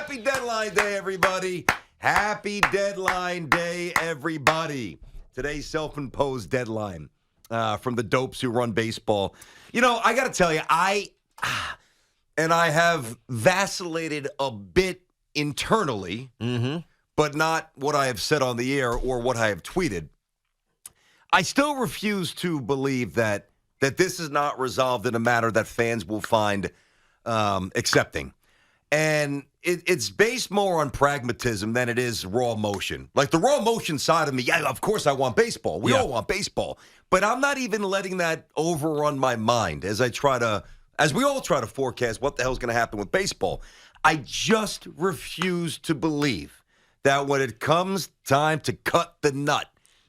Happy deadline day, everybody. Happy deadline day, everybody. Today's self-imposed deadline from the dopes who run baseball. You know, I got to tell you, I have vacillated a bit internally, but not what I have said on the air or what I have tweeted. I still refuse to believe that this is not resolved in a manner that fans will find accepting. And it's based more on pragmatism than it is raw emotion. Like the raw emotion side of me, yeah, of course I want baseball. We all want baseball. But I'm not even letting that overrun my mind as we all try to forecast what the hell's going to happen with baseball. I just refuse to believe that when it comes time to cut the nut,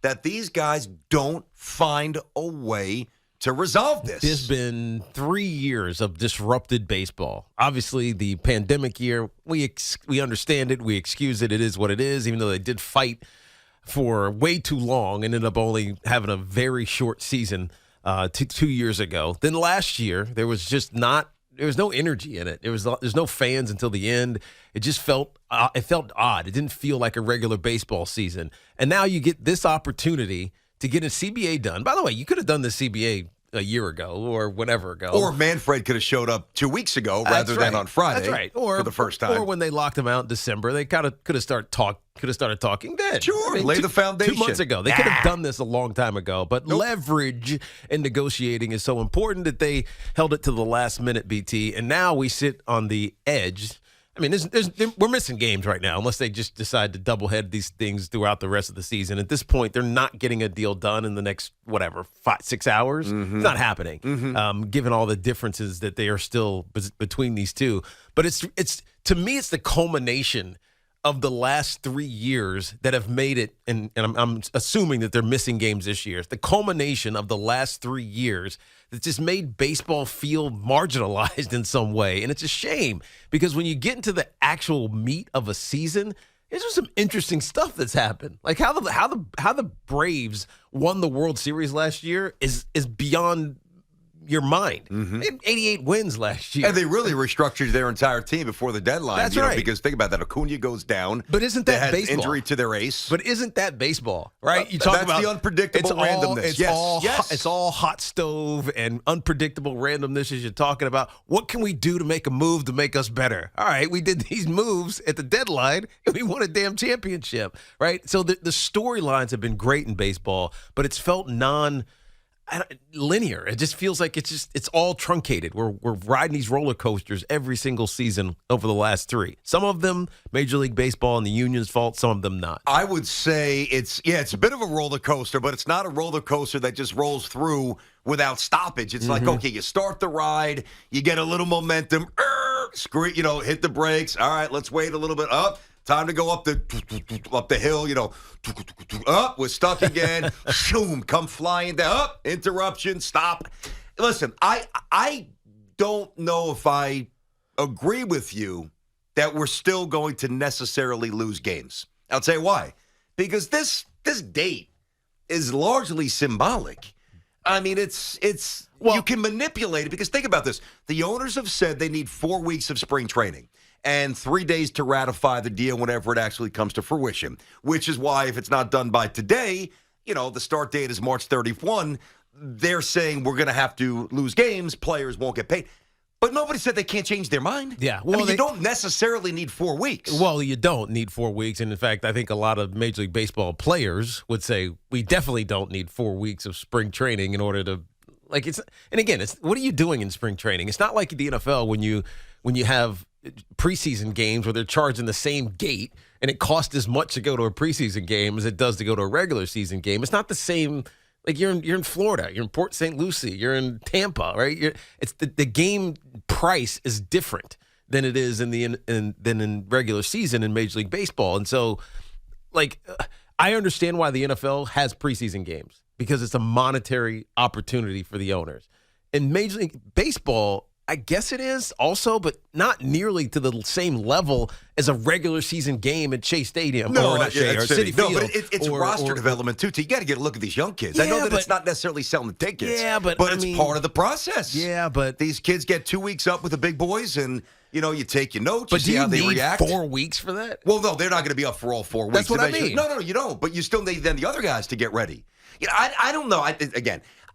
that these guys don't find a way to resolve this. There's been 3 years of disrupted baseball. Obviously, the pandemic year, we understand it. We excuse it. It is what it is, even though they did fight for way too long and ended up only having a very short season 2 years ago. Then last year, there was no energy in it. There's no fans until the end. It just felt odd. It didn't feel like a regular baseball season. And now you get this opportunity to get a CBA done. By the way, you could have done the CBA a year ago or whatever ago. Or Manfred could have showed up 2 weeks ago rather than on Friday. That's right. For the first time. Or when they locked him out in December, they could have started talking then. Sure, lay the foundation. 2 months ago. They could have done this a long time ago. But leverage in negotiating is so important that they held it to the last minute, BT. And now we sit on the edge. I mean, we're missing games right now unless they just decide to doublehead these things throughout the rest of the season. At this point, they're not getting a deal done in the next, 5-6 hours. It's not happening, given all the differences that they are still between these two. But it's to me, it's the culmination of the last 3 years that have made it, and I'm assuming that they're missing games this year. It's the culmination of the last 3 years that just made baseball feel marginalized in some way. And it's a shame because when you get into the actual meat of a season, there's some interesting stuff that's happened. Like how the Braves won the World Series last year is beyond your mind. They had 88 wins last year. And they really restructured their entire team before the deadline. That's right. Because think about that. Acuna goes down. But isn't that baseball? Injury to their ace. But isn't that baseball, right? You talk that's about the unpredictable randomness. It's all hot stove and unpredictable randomness as you're talking about. What can we do to make a move to make us better? All right, we did these moves at the deadline, and we won a damn championship, right? So the storylines have been great in baseball, but it's felt linear. It just feels like it's all truncated. We're riding these roller coasters every single season over the last 3. Some of them Major League Baseball and the union's fault, some of them not. I would say it's a bit of a roller coaster, but it's not a roller coaster that just rolls through without stoppage. It's like, okay, you start the ride, you get a little momentum, hit the brakes. All right, let's wait a little bit up. Time to go up the hill, up, we're stuck again. Shoom, come flying down. Up, interruption, stop. Listen, I don't know if I agree with you that we're still going to necessarily lose games. I'll tell you why. Because this date is largely symbolic. I mean, you can manipulate it because think about this. The owners have said they need 4 weeks of spring training and 3 days to ratify the deal whenever it actually comes to fruition, which is why if it's not done by today, the start date is March 31, they're saying we're going to have to lose games, players won't get paid. But nobody said they can't change their mind. Yeah. Well, you don't necessarily need 4 weeks. Well, you don't need 4 weeks. And in fact, I think a lot of Major League Baseball players would say we definitely don't need 4 weeks of spring training in order to it's what are you doing in spring training? It's not like the NFL when you have preseason games where they're charging the same gate and it costs as much to go to a preseason game as it does to go to a regular season game. It's not the same. Like you're in Florida, you're in Port St. Lucie, you're in Tampa, right? It's the game price is different than it is in regular season in Major League Baseball. And so, I understand why the NFL has preseason games because it's a monetary opportunity for the owners. In Major League Baseball, I guess it is also, but not nearly to the same level as a regular season game at Shea Stadium. No, or not Shea, or Citi No, Field. but it's roster development, too. You got to get a look at these young kids. I know that it's not necessarily selling the tickets, but it's part of the process. Yeah, but these kids get 2 weeks up with the big boys, and, you take your notes, but you see how they react. But do you need 4 weeks for that? Well, no, they're not going to be up for all 4 weeks. That's what I mean. No, you don't. But you still need then the other guys to get ready. I don't know.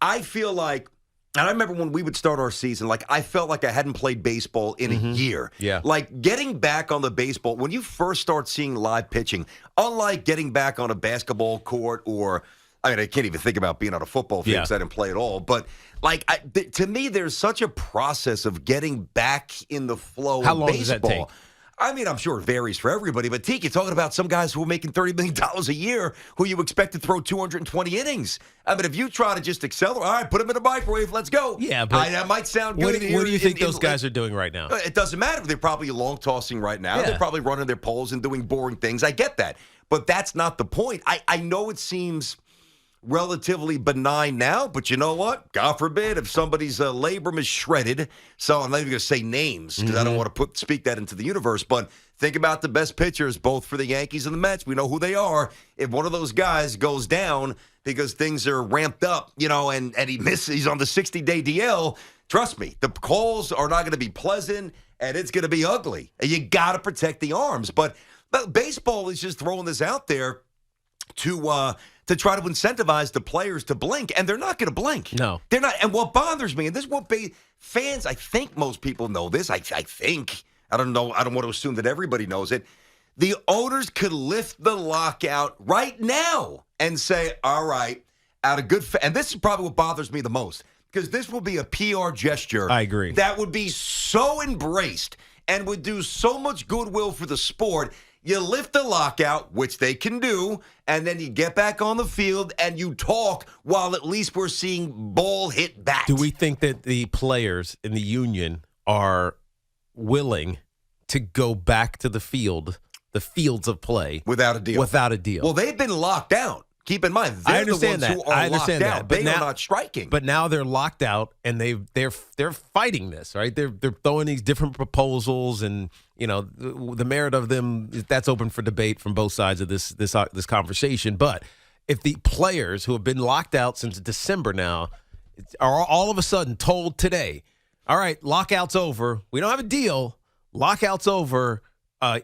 I feel like, and I remember when we would start our season, I felt like I hadn't played baseball in a year. Yeah. Getting back on the baseball, when you first start seeing live pitching, unlike getting back on a basketball court or, I can't even think about being on a football field because I didn't play at all. But, to me, there's such a process of getting back in the flow of baseball. How long does that take? I'm sure it varies for everybody, but Tiki, talking about some guys who are making $30 million a year who you expect to throw 220 innings. If you try to just accelerate, all right, put them in a microwave, let's go. Yeah, but that might sound good. What do you think those guys are doing right now? It doesn't matter. They're probably long tossing right now. Yeah. They're probably running their poles and doing boring things. I get that. But that's not the point. I know it seems relatively benign now, but you know what? God forbid if somebody's labrum is shredded. So I'm not even going to say names because I don't want to speak that into the universe. But think about the best pitchers, both for the Yankees and the Mets. We know who they are. If one of those guys goes down because things are ramped up, and he misses, he's on the 60-day DL. Trust me, the calls are not going to be pleasant, and it's going to be ugly. And you got to protect the arms. But baseball is just throwing this out there to try to incentivize the players to blink, and they're not going to blink. No. They're not. And what bothers me, and this will be fans, I think most people know this, I think. I don't know. I don't want to assume that everybody knows it. The owners could lift the lockout right now and say, all right, out of good and this is probably what bothers me the most, because this will be a PR gesture. I agree. That would be so embraced and would do so much goodwill for the sport. You lift the lockout, which they can do, and then you get back on the field and you talk while at least we're seeing ball hit bat. Do we think that the players in the union are willing to go back to the fields of play without a deal? Without a deal. Well, they've been locked out. Keep in mind, they're the ones who are locked out. They are not striking. But now they're locked out, and they're fighting this, right? They're throwing these different proposals, and the merit of them, that's open for debate from both sides of this conversation. But if the players who have been locked out since December now are all of a sudden told today, all right, lockout's over, we don't have a deal, lockout's over.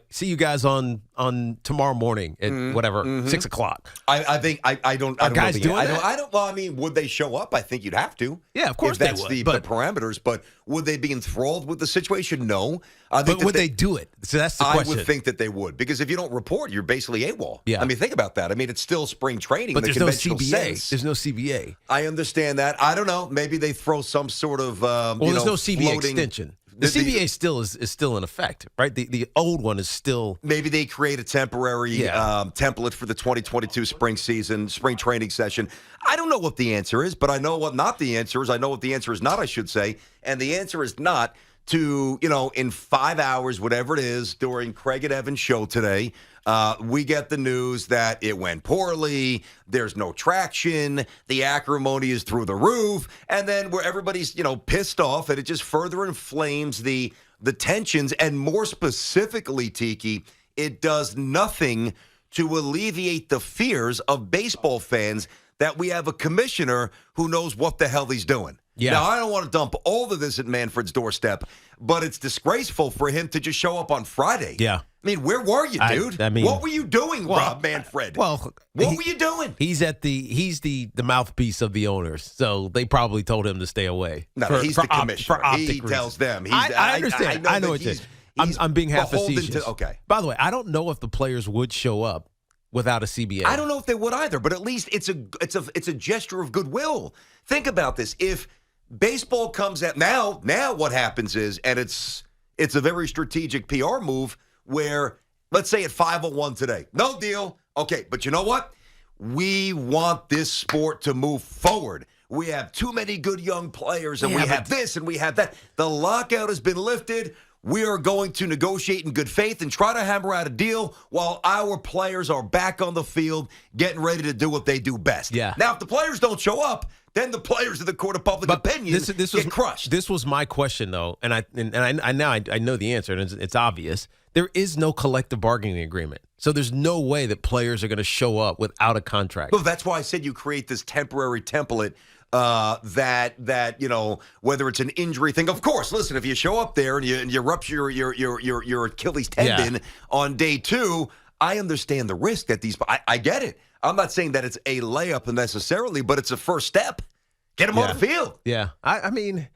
See you guys on tomorrow morning at 6 o'clock. I think I don't. Are guys doing that? I don't. Well, would they show up? I think you'd have to. Yeah, of course if they that's would. the parameters. But would they be enthralled with the situation? No. But would they do it? So that's the question. I would think that they would, because if you don't report, you're basically AWOL. Yeah. Think about that. It's still spring training. But in the there's no conventional CBA. sense. There's no CBA. I understand that. I don't know. Maybe they throw some sort of there's no CBA floating extension. The CBA still is still in effect, right? The old one is still. Maybe they create a temporary template for the 2022 spring training session. I don't know what the answer is, but I know what not the answer is. I know what the answer is not, I should say. And the answer is not to, in 5 hours, whatever it is, during Craig and Evan's show today, we get the news that it went poorly, there's no traction, the acrimony is through the roof, and then where everybody's, pissed off, and it just further inflames the tensions, and more specifically, Tiki, it does nothing to alleviate the fears of baseball fans that we have a commissioner who knows what the hell he's doing. Yeah. Now, I don't want to dump all of this at Manfred's doorstep, but it's disgraceful for him to just show up on Friday. Yeah. Where were you, dude? What were you doing, Rob Manfred? What were you doing? He's the mouthpiece of the owners, so they probably told him to stay away. No, he's the commissioner. He tells them. I understand. I know what you're saying. I'm being half facetious. Okay. By the way, I don't know if the players would show up without a CBA. I don't know if they would either, but at least it's a gesture of goodwill. Think about this. If baseball comes out now what happens is, and it's a very strategic PR move where, let's say at 5:01 today, no deal. Okay, but you know what? We want this sport to move forward. We have too many good young players, and we have this and we have that. The lockout has been lifted. we are going to negotiate in good faith and try to hammer out a deal while our players are back on the field getting ready to do what they do best. Yeah. Now, if the players don't show up, then the players of the court of public opinion get crushed. This was my question, though, and I know the answer, and it's obvious. There is no collective bargaining agreement, so there's no way that players are going to show up without a contract. Well, that's why I said you create this temporary template that whether it's an injury thing. Of course, listen, if you show up there and you rupture your Achilles tendon on day 2, I understand the risk that I get it. I'm not saying that it's a layup necessarily, but it's a first step. Get them on the field. Yeah, I mean,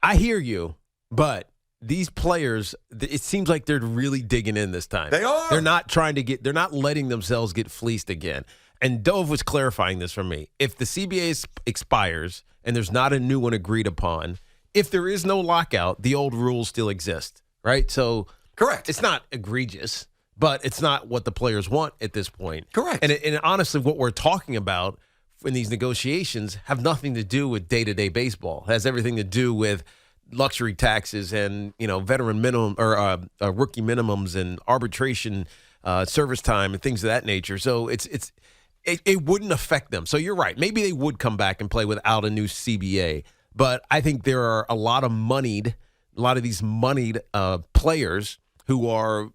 I hear you, but these players, it seems like they're really digging in this time. They are. They're not letting themselves get fleeced again. And Dove was clarifying this for me. If the CBA expires and there's not a new one agreed upon, if there is no lockout, the old rules still exist, right? So correct. It's not egregious, but it's not what the players want at this point. Correct. And honestly, what we're talking about in these negotiations have nothing to do with day-to-day baseball. It has everything to do with luxury taxes and veteran minimum or rookie minimums and arbitration service time and things of that nature. So it wouldn't affect them. So you're right. Maybe they would come back and play without a new CBA. But I think there are a lot of these moneyed players who are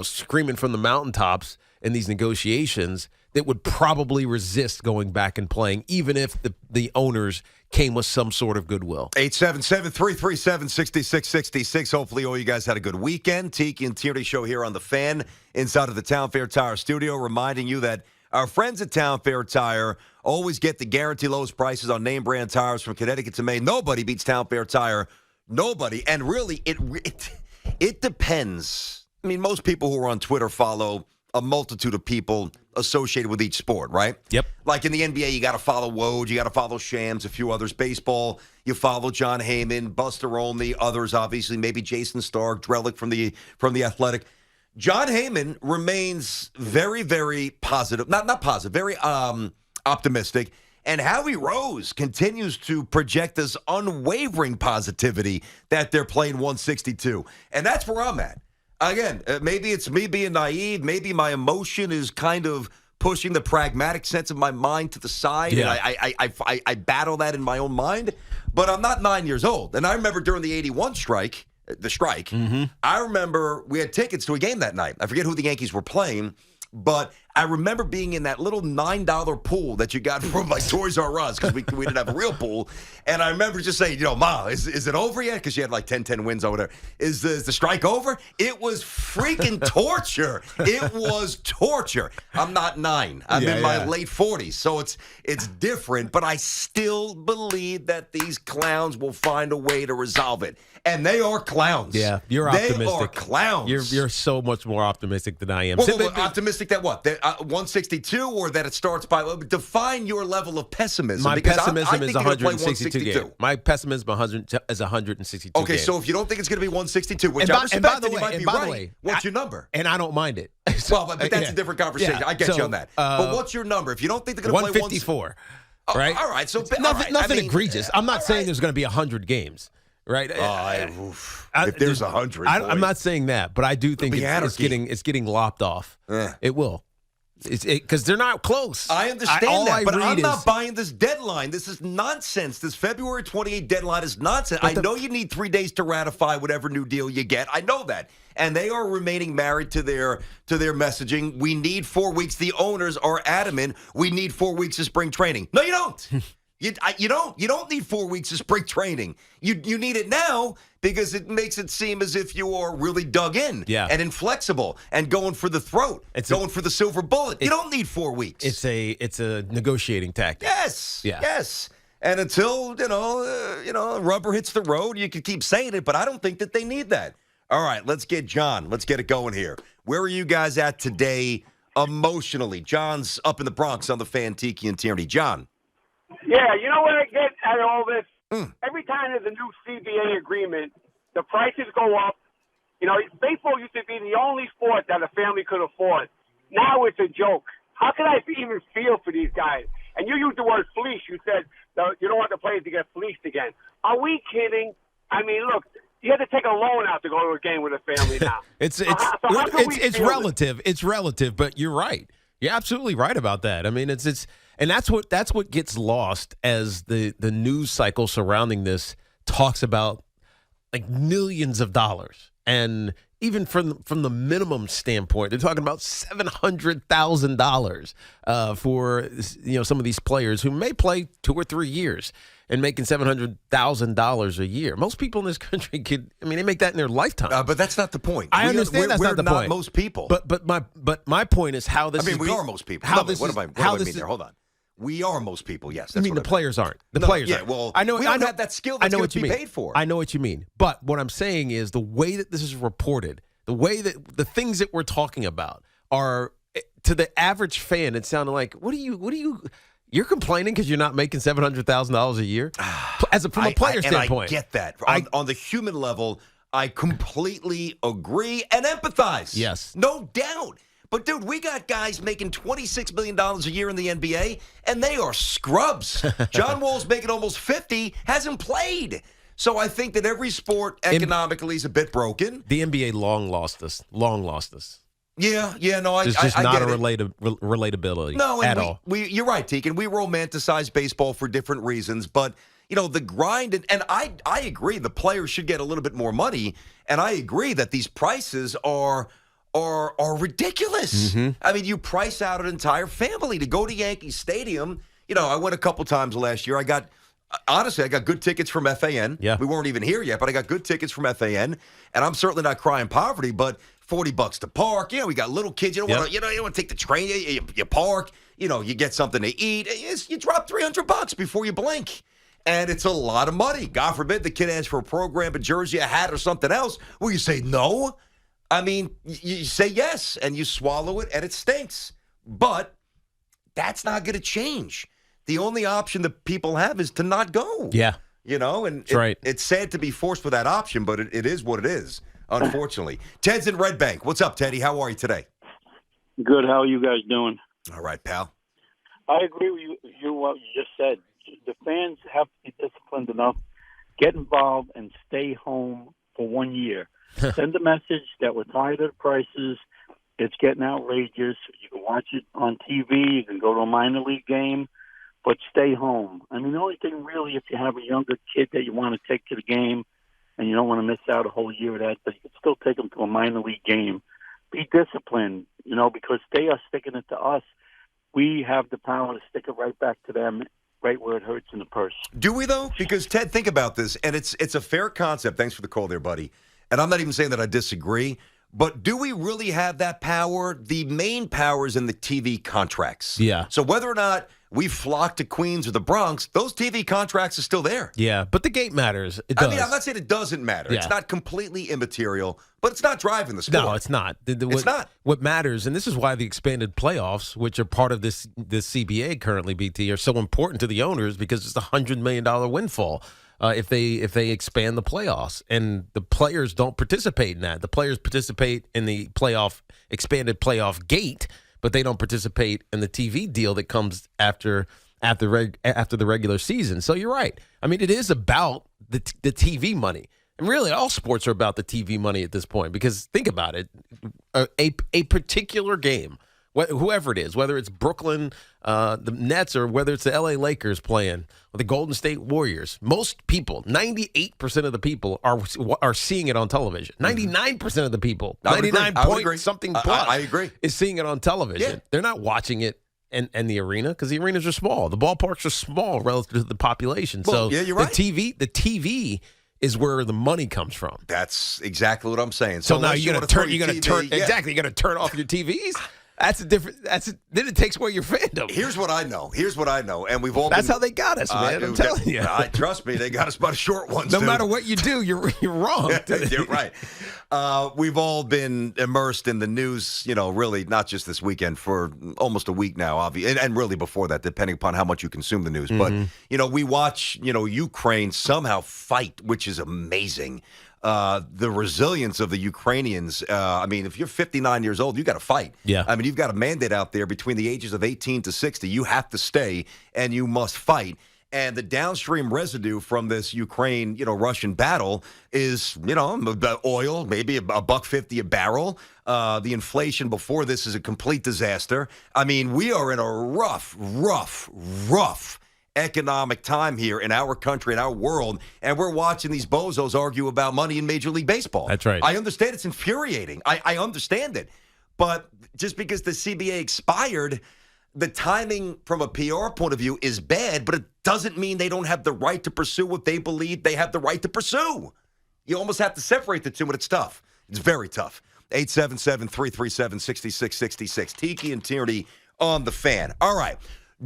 screaming from the mountaintops in these negotiations that would probably resist going back and playing, even if the owners came with some sort of goodwill. 877-337-6666. Hopefully all you guys had a good weekend. Tiki and Tierney show here on the Fan inside of the Town Fair Tire studio, reminding you that our friends at Town Fair Tire always get the guaranteed lowest prices on name brand tires from Connecticut to Maine. Nobody beats Town Fair Tire. Nobody. And really, it depends. I mean, most people who are on Twitter follow a multitude of people associated with each sport, right? Yep. Like in the NBA, you got to follow Woj, you got to follow Shams, a few others. Baseball, you follow John Heyman, Buster Olney, others obviously, maybe Jason Stark, Drellick from the Athletic. John Heyman remains very, very positive. Not positive, very optimistic. And Howie Rose continues to project this unwavering positivity that they're playing 162. And that's where I'm at. Again, maybe it's me being naive. Maybe my emotion is kind of pushing the pragmatic sense of my mind to the side. Yeah. And I battle that in my own mind. But I'm not 9 years old. And I remember during the 81 strike, I remember we had tickets to a game that night. I forget who the Yankees were playing, but I remember being in that little $9 pool that you got from like Toys R Us because we didn't have a real pool. And I remember just saying, Ma, is it over yet? Because she had like 10 wins over there. Is the strike over? It was freaking torture. It was torture. I'm not 9. I'm in my late 40s. So it's different, but I still believe that these clowns will find a way to resolve it. And they are clowns. Yeah, you're optimistic. They are clowns. You're so much more optimistic than I am. Well, optimistic that what? 162 or that it starts by define your level of pessimism. My because pessimism I is think 162 games. My pessimism is 162 Okay, games. So if you don't think it's going to be 162, which I respect, then you might be right. What's your number? And I don't mind it. Well, but that's a different conversation. I get you on that. But what's your number? If you don't think they're going to play 154, right? All right, so nothing egregious. I'm not saying there's going to be 100 games. Right. If there's 100, I'm not saying that, but I do think it's getting lopped off. It will. Because they're not close. I understand that, but I'm not buying this deadline. This is nonsense. This February 28th deadline is nonsense. I know you need 3 days to ratify whatever new deal you get. I know that. And they are remaining married to their messaging. We need 4 weeks. The owners are adamant we need 4 weeks of spring training. No, you don't. You don't need 4 weeks of spring training. You need it now because it makes it seem as if you are really dug in and inflexible and going for the throat, going for the silver bullet. You don't need 4 weeks. It's a negotiating tactic. Yes. Yeah. Yes. And until rubber hits the road, you can keep saying it, but I don't think that they need that. All right, let's get John. Let's get it going here. Where are you guys at today emotionally? John's up in the Bronx on the Fan, Tiki and Tierney. John. Yeah, you know what I get out of all this? Every time there's a new CBA agreement, the prices go up. Baseball used to be the only sport that a family could afford. Now it's a joke. How can I even feel for these guys? And you used the word fleece. You said you don't want the players to get fleeced again. Are we kidding? I mean, look, You have to take a loan out to go to a game with a family now. It's it's relative. It's relative, but you're right. You're absolutely right about that. I mean, and that's what gets lost as the news cycle surrounding this talks about like millions of dollars, and even from the minimum standpoint, they're talking about $700,000 for some of these players who may play 2 or 3 years and making $700,000 a year. Most people in this country they make that in their lifetime. But that's not the point. I understand that's not the point. Most people. But my point is how this. We are most people. What do I mean there? Hold on. We are most people. Yes. That's the players aren't. The players aren't. Well, I know. We don't have that skill that's going to be paid for. I know what you mean. But what I'm saying is the way that this is reported, the way that the things that we're talking about are, to the average fan, it sounded like, what do you? You're complaining because you're not making $700,000 a year, from a player standpoint. I get that. On the human level, I completely agree and empathize. Yes, no doubt. But, dude, we got guys making $26 million a year in the NBA, and they are scrubs. John Wall's making almost $50, hasn't played. So I think that every sport economically is a bit broken. The NBA long lost us. Yeah, no, There's just not a get relatability at all. You're right, Tiki, and we romanticize baseball for different reasons, but the grind, and I agree the players should get a little bit more money, and I agree that these prices are ridiculous. Mm-hmm. I mean, you price out an entire family to go to Yankee Stadium. I went a couple times last year. I got good tickets from FAN. Yeah. We weren't even here yet, but I got good tickets from FAN, and I'm certainly not crying poverty, but $40 to park. We got little kids. You don't want to take the train. You park. You get something to eat. You drop $300 before you blink. And it's a lot of money. God forbid the kid asks for a program, a jersey, a hat, or something else. Will you say no? I mean, you say yes, and you swallow it, and it stinks. But that's not going to change. The only option that people have is to not go. Yeah. And that's right. It's sad to be forced with that option, but it is what it is, unfortunately. Ted's in Red Bank. What's up, Teddy? How are you today? Good. How are you guys doing? All right, pal. I agree with you what you just said. The fans have to be disciplined enough, get involved, and stay home for 1 year. Send a message that we're tired of the prices. It's getting outrageous. You can watch it on TV. You can go to a minor league game, but stay home. I mean, the only thing really, if you have a younger kid that you want to take to the game and you don't want to miss out a whole year of that, but you can still take them to a minor league game. Be disciplined, because they are sticking it to us. We have the power to stick it right back to them, right where it hurts in the purse. Do we, though? Because, Ted, think about this, and it's a fair concept. Thanks for the call there, buddy. And I'm not even saying that I disagree, but do we really have that power? The main power is in the TV contracts. Yeah. So whether or not we flock to Queens or the Bronx, those TV contracts are still there. Yeah, but the gate matters. It does. I mean, I'm not saying it doesn't matter. Yeah. It's not completely immaterial, but it's not driving the sport. No, it's not. It's not. What matters, and this is why the expanded playoffs, which are part of this CBA currently, BT, are so important to the owners because it's a $100 million windfall. If they expand the playoffs, and the players don't participate in that. The players participate in the expanded playoff gate, but they don't participate in the TV deal that comes after the regular season. So you're right. I mean, it is about the TV money, and really all sports are about the TV money at this point. Because think about it, a particular game, whoever it is, whether it's Brooklyn, the Nets, or whether it's the LA Lakers playing or the Golden State Warriors, most people, 98% of the people are seeing it on television. 99% of the people, 99 point something plus, I agree, is seeing it on television. Yeah. They're not watching it in the arena because the arenas are small. The ballparks are small relative to the population. Well, so yeah, you're right. The TV is where the money comes from. That's exactly what I'm saying. So now you're going to turn exactly. You're going to turn off your TVs. Then it takes away your fandom. Here's what I know, and we've all. That's how they got us, man. I'm telling you. Trust me, they got us by the short ones. No matter what you do, you're wrong. You're right. We've all been immersed in the news, really not just this weekend, for almost a week now, obviously, and really before that, depending upon how much you consume the news. Mm-hmm. But we watch, Ukraine somehow fight, which is amazing. The resilience of the Ukrainians. If you're 59 years old, you got to fight. Yeah. You've got a mandate out there between the ages of 18 to 60. You have to stay, and you must fight. And the downstream residue from this Ukraine, Russian battle is, oil, maybe $1.50 a barrel. The inflation before this is a complete disaster. I mean, we are in a rough economic time here in our country, in our world, and we're watching these bozos argue about money in Major League Baseball. That's right. I understand it's infuriating. I understand it. But just because the CBA expired, the timing from a PR point of view is bad, but it doesn't mean they don't have the right to pursue what they believe they have the right to pursue. You almost have to separate the two, and it's tough. It's very tough. 877-337-6666. Tiki and Tierney on the Fan. All right.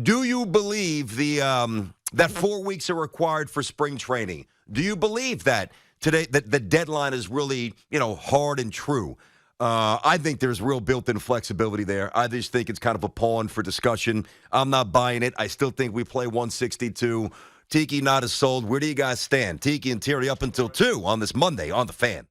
Do you believe that 4 weeks are required for spring training? Do you believe that today that the deadline is really, hard and true? I think there's real built-in flexibility there. I just think it's kind of a pawn for discussion. I'm not buying it. I still think we play 162. Tiki not as sold. Where do you guys stand? Tiki and Tierney up until 2 on this Monday on the Fan.